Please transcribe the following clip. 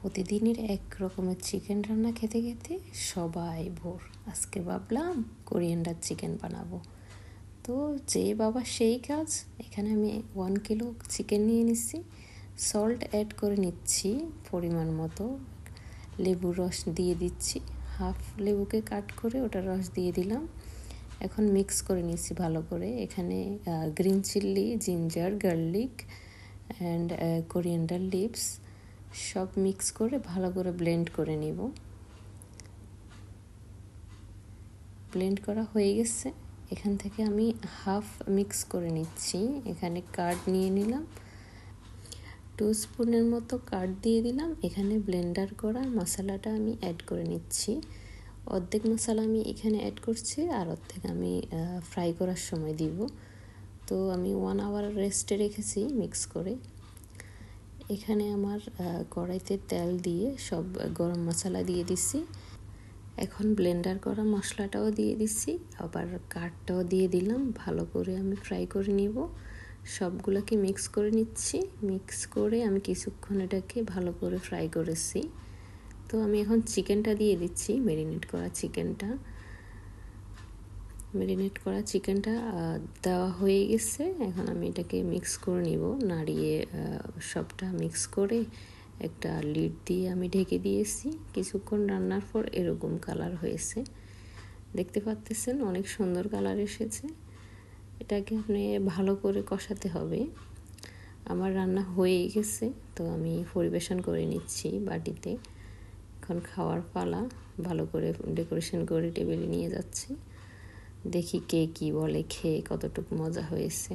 প্রতিদিনের এক রকমের চিকেন রান্না খেতে খেতে সবাই বোর। আজকে ভাবলাম কোরিয়ান্ডার চিকেন বানাবো। তো যে বাবা সেই কাজ। এখানে আমি 1 কিলো চিকেন নিয়ে নিচ্ছি, সল্ট অ্যাড করে নিচ্ছি পরিমাণ মতো, লেবুর রস দিয়ে দিচ্ছি, হাফ লেবুকে কাট করে ওটার রস দিয়ে দিলাম। এখন মিক্স করে নিচ্ছি ভালো করে। এখানে green chilli, ginger, garlic and coriander leaves সব মিক্স করে ভালো করে ব্লেন্ড করে নিব। ব্লেন্ড করা হয়ে গেছে। এখান থেকে আমি হাফ মিক্স করে নিচ্ছি। এখানে কার্ড নিয়ে নিলাম, 2 স্পুনের মতো কার্ড দিয়ে দিলাম। এখানে ব্লেন্ডার করা মশলাটা আমি অ্যাড করে নিচ্ছি। অর্ধেক মশলা আমি এখানে অ্যাড করছি, আর অর্ধেক আমি ফ্রাই করার সময় দিব। তো আমি 1 আওয়ার রেস্টে রেখেছি মিক্স করে। এখানে আমার কড়াইতে তেল দিয়ে সব গরম মশলা দিয়ে দিচ্ছি। এখন ব্লেন্ডার করা মশলাটাও দিয়ে দিচ্ছি, আবার কাঠটাও দিয়ে দিলাম। ভালো করে আমি ফ্রাই করে নিব। সবগুলোকে মিক্স করে নিচ্ছি। মিক্স করে আমি কিছুক্ষণ এটাকে ভালো করে ফ্রাই করেছি। তো আমি এখন চিকেনটা দিয়ে দিচ্ছি, ম্যারিনেট করা চিকেনটা দেওয়া হয়ে গেছে। এখন আমি এটাকে মিক্স করে নিব, নাড়িয়ে সবটা মিক্স করে একটা লিড দিয়ে আমি ঢেকে দিয়েছি। কিছুক্ষণ রান্নার পর এরকম কালার হয়েছে, দেখতে পাচ্ছেন, অনেক সুন্দর কালার এসেছে। এটাকে আপনি ভালো করে কষাতে হবে। আমার রান্না হয়ে গেছে, তো আমি পরিবেশন করে নিচ্ছি বাটিতে। এখন খাওয়ার পালা। ভালো করে ডেকোরেশন করে টেবিলে নিয়ে যাচ্ছি। দেখি কে কি বলে, খেয়ে কতটুকু মজা হয়েছে।